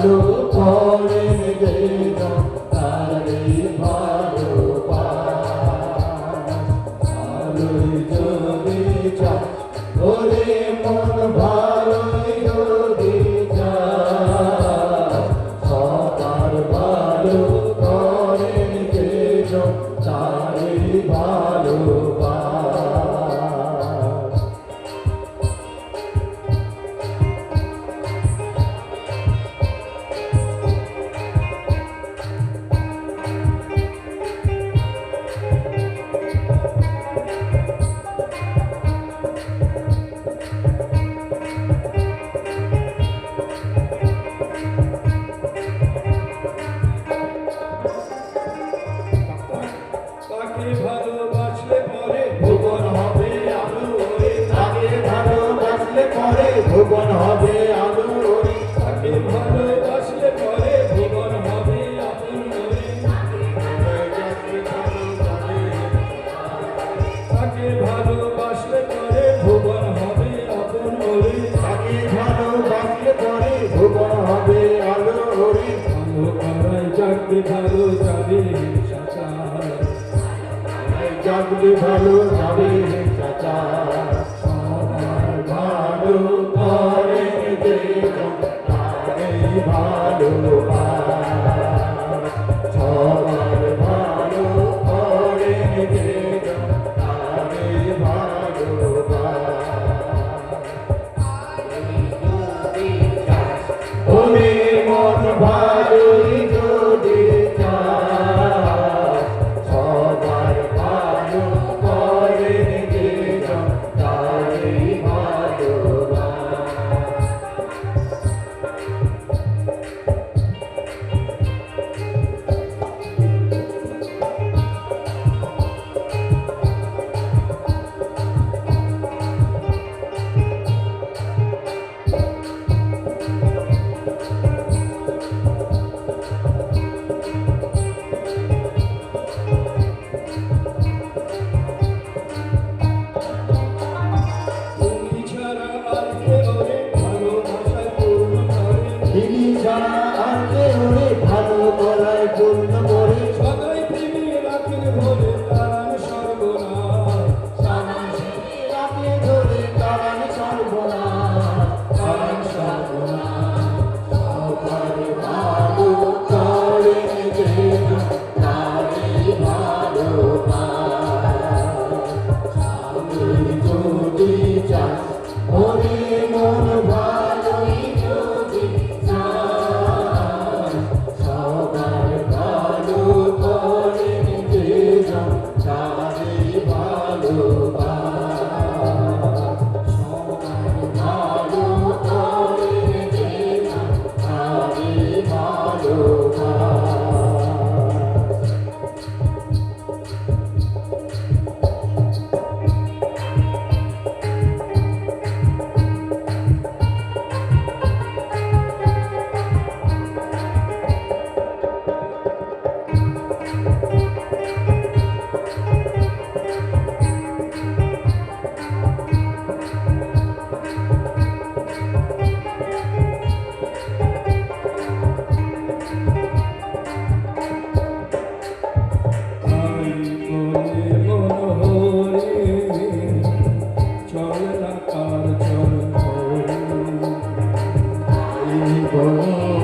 ভালো করে যেজন তারে ভালোই যদি চায় ওরে মন ভালোই যদি চায় সবার ভালো করেন যেজন তারে ভালোবাসে। তাকে ভালোবাসলে পরে ভুবন হবে আলো ওরে তাকে ভালোবাসলে পরে ভুবন হবে আলো ওরে তাকে ভালোবাসলে পরে ভুবন হবে আপন ওরে তাকে ভালোবাসলে পরে ভুবন হবে আপন ওরে তাকে ভালোবাসলে পরে ভুবন হবে আলো ওরে ভালো করাই যাকে ভালো যাবে সাচার জাগলে ভালো যাবে চাচা সবার ভালো করে যেজন তারে ভালোবাসে। সবার ভালো করে যেজন তারে ভালোবাসে। ওরে মন ভালোই যদি চায় সবার ভালো করে যেজন তারে তুমি ছাড়া আর কে ওরে ভালোবাসায় পূর্ণ করে তিনি ছাড়া আর কে ওরে ভালো গলায় পূর্ণ করে সদাই প্রেমী রাখেন ভরে তারান সর্বনাশ রাতে ধরে তারান সর্বনাশ তারান সর্বনাশ সবার ভালো করে যেজন তারে ভালোবাসে। যদি চায় ওরে মন ভালোই যদি চায় সবার ভালো করে যেজন তারে ভালোবাসে। সবার ভালো করে যেজন তারে ভালোবাসে। তাই বলে মনোহরে চল না কার চরণ এই বড়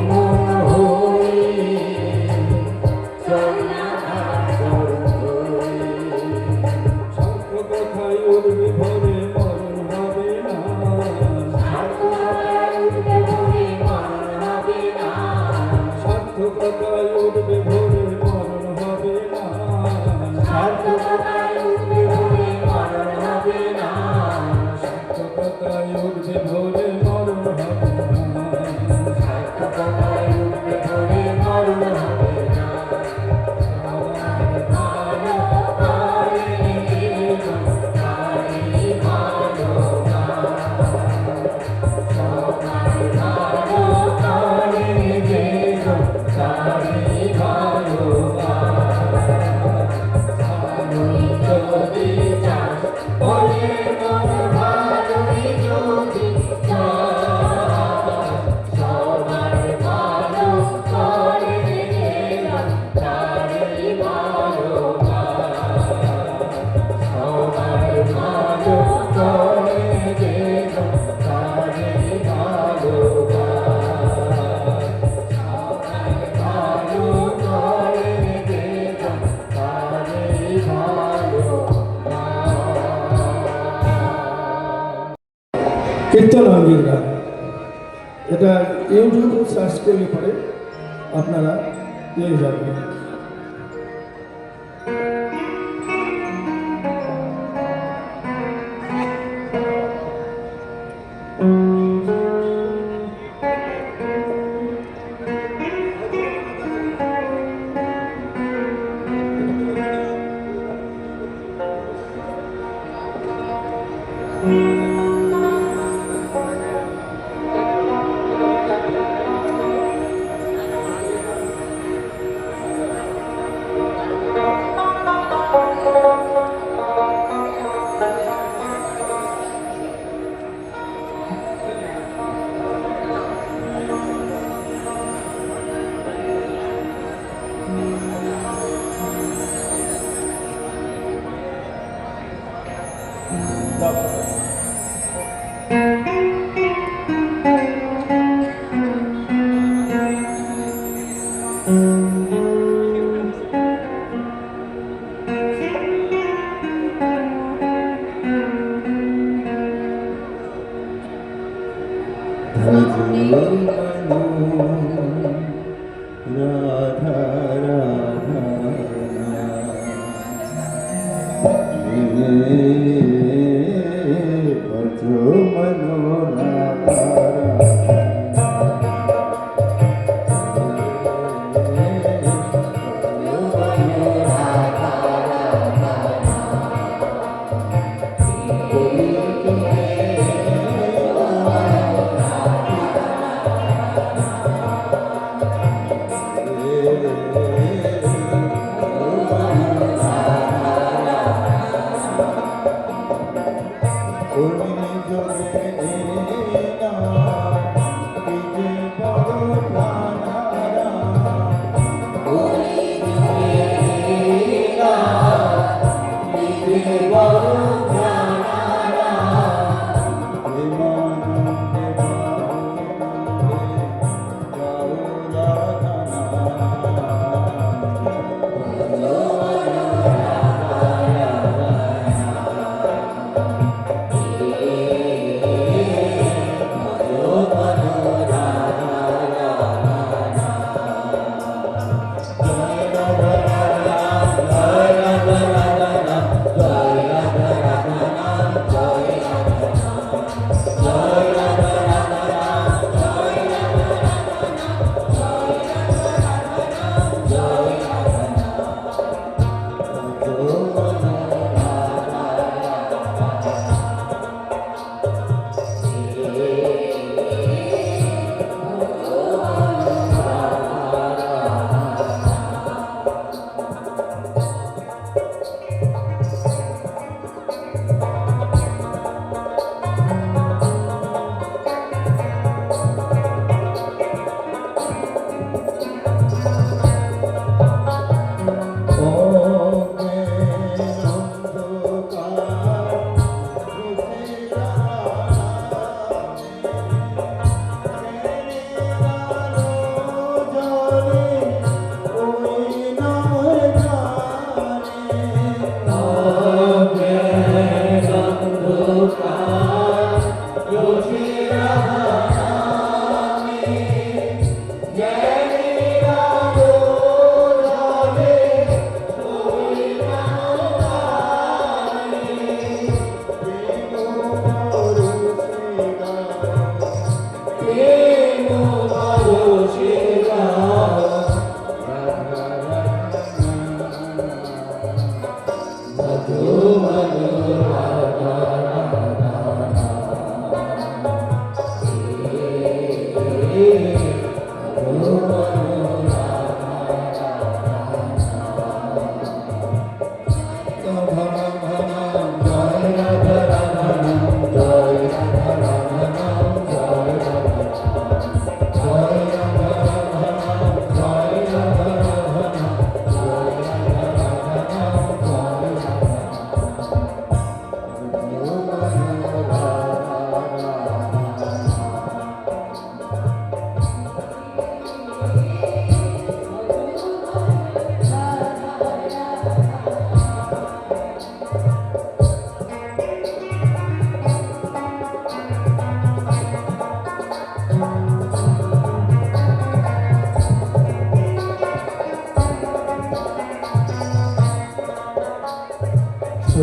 মন হয়ে চল না আর হয়ে। সত্য কথায় উঠবে ভরে মরণ হবে না সত্য কথায় উঠবে ভরে মরণ হবে না সত্য কথায় উঠবে ভরে মরণ হবে না ওরে মন ভালোই যদি চায় চিত্তরঞ্জিত গান। এটা ইউটিউবে সার্চ করলে পরে আপনারা পেয়ে যাবেন। রাধা রাধা ভজ মনো রাধা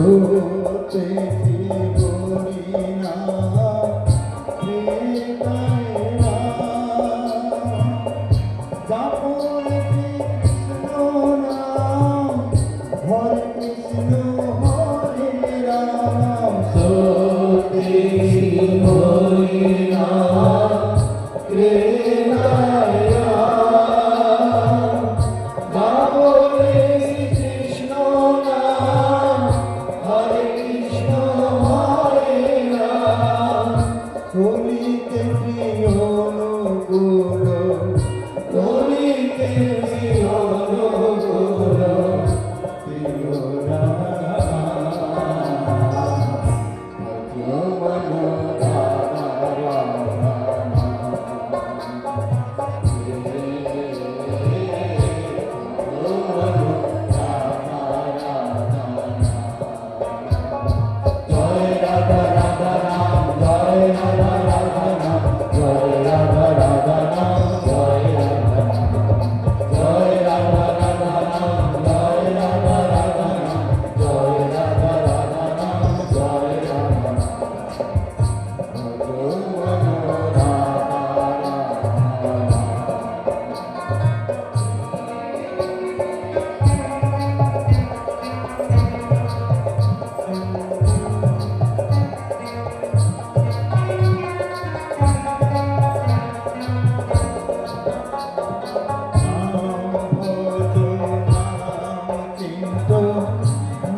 সত্যি বলি না হরে কৃষ্ণ নাম হরে কৃষ্ণ হরে রাম সত্যি বলি না কৃষ্ণ কলিতে প্রিয় অনুকূল কলিতে প্রিয় অনুকূল প্রিয়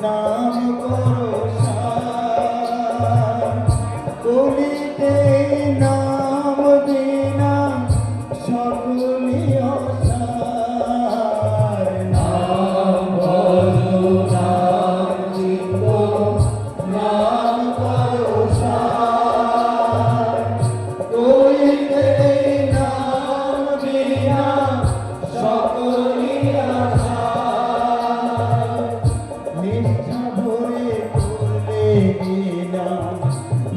নাম করো কলিতে নাম বিনা সকলি অসার নাম বলো নাম চিন্ত নাম করো কলিতে নাম বিনা সকলি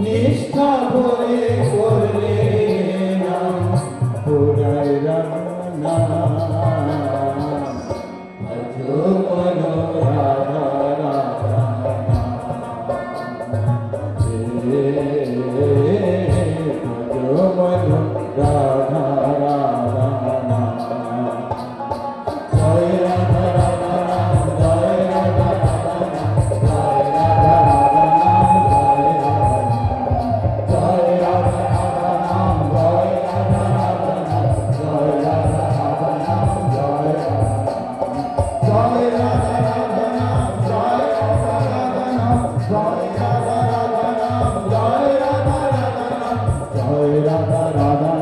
নিষ্ঠা ভরে করলে না পুরাই রানা ভজো মন রাধা রাধা ভজো মন রাধা রাধা জয় রাধা রাধা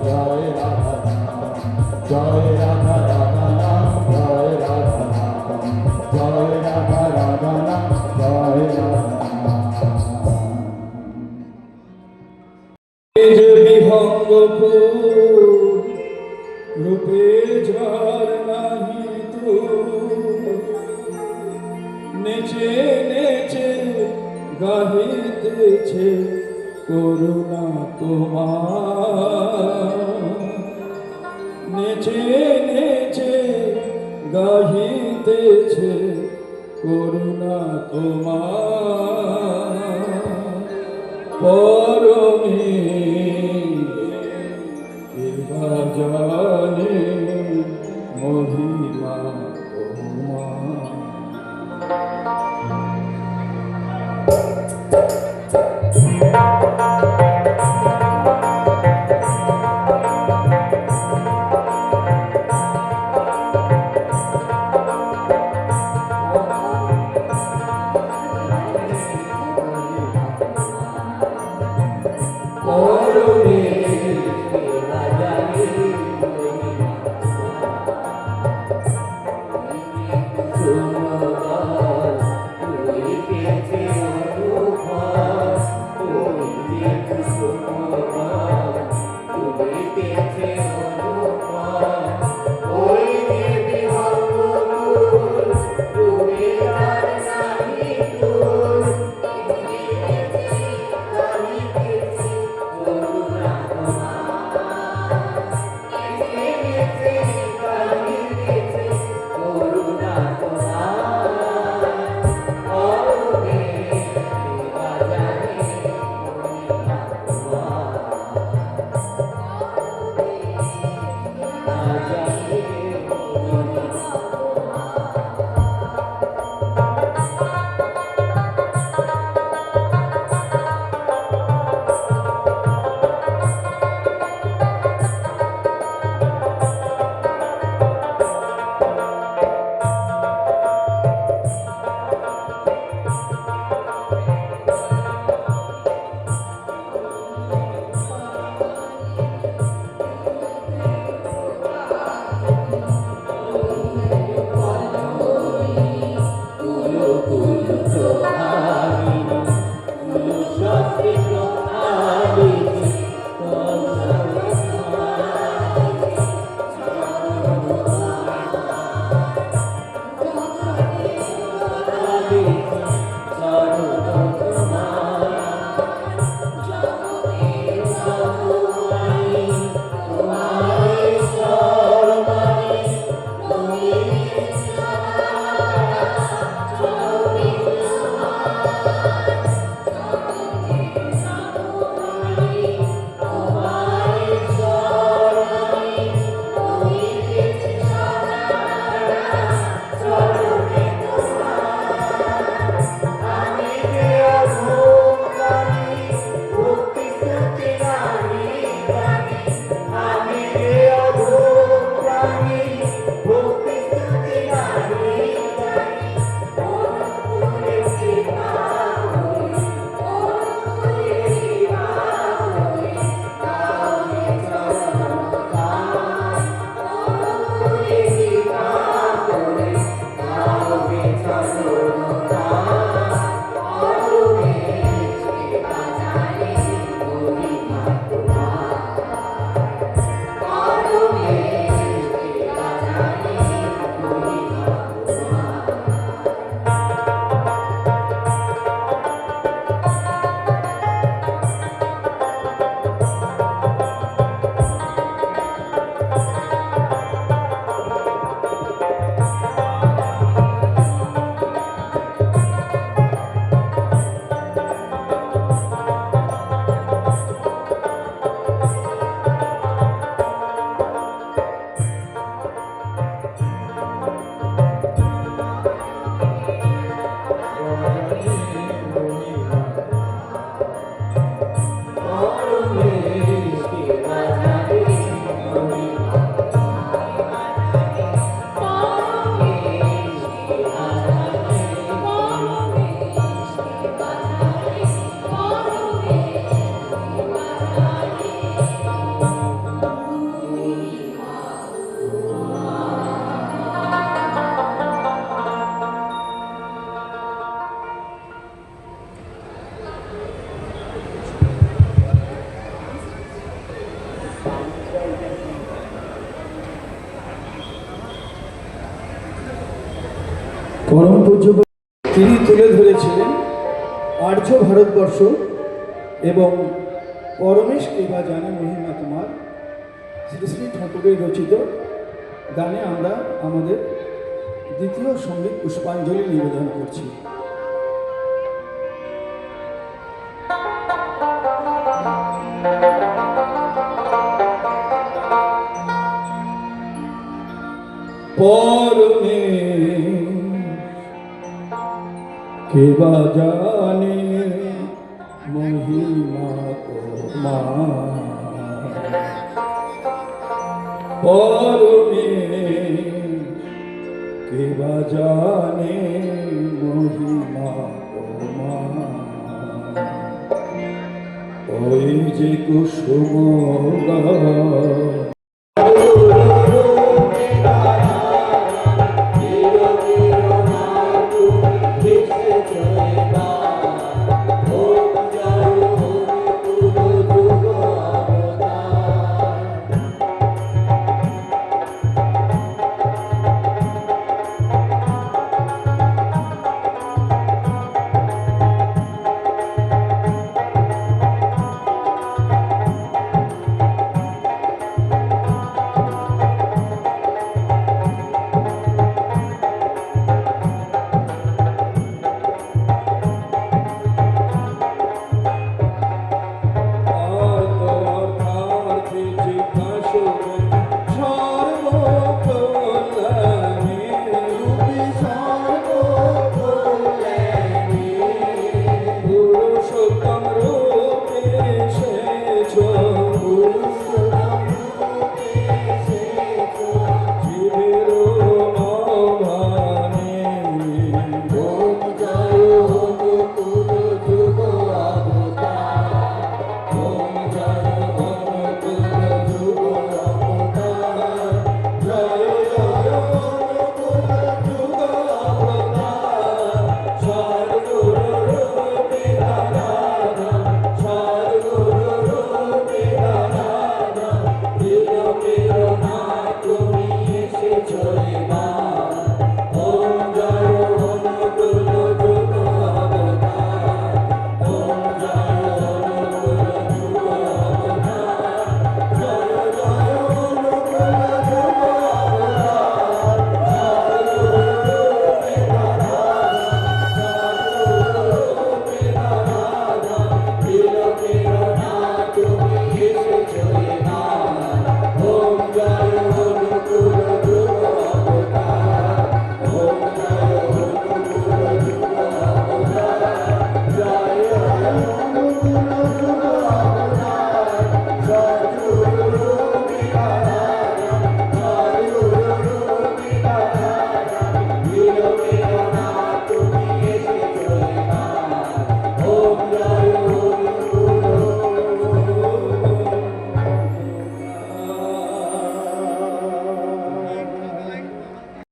জয় রাধা জয় রাধা রাধা নাম জয় রাধা নাম জয় রাধা রাধা নাম জয় রাধা যে বিভঙ্গ রূপে ঝড় নাহি তু নেচে নেচে গাহিতেছে করুণা তোমার নেচে নেচে গাহিতেছে করুণা তোমার পরমে জানে মহিমা তোমার বহুযুগ তিনি তুলে ধরেছিলেন আর্য ভারতবর্ষ এবং পরমেশ কেবা জানে মহিমা তোমার শ্রী শ্রী ঠাকুরের রচিত গানে আমরা আমাদের দ্বিতীয় সঙ্গীত পুষ্পাঞ্জলি নিবেদন করছি। পরমেশ কেবা জানে মহিমা তোমার, পরমেশ কেবা জানে মহিমা তোমার। ওই যে কুসুম পুরুষোত্তম রূপে এসেছো,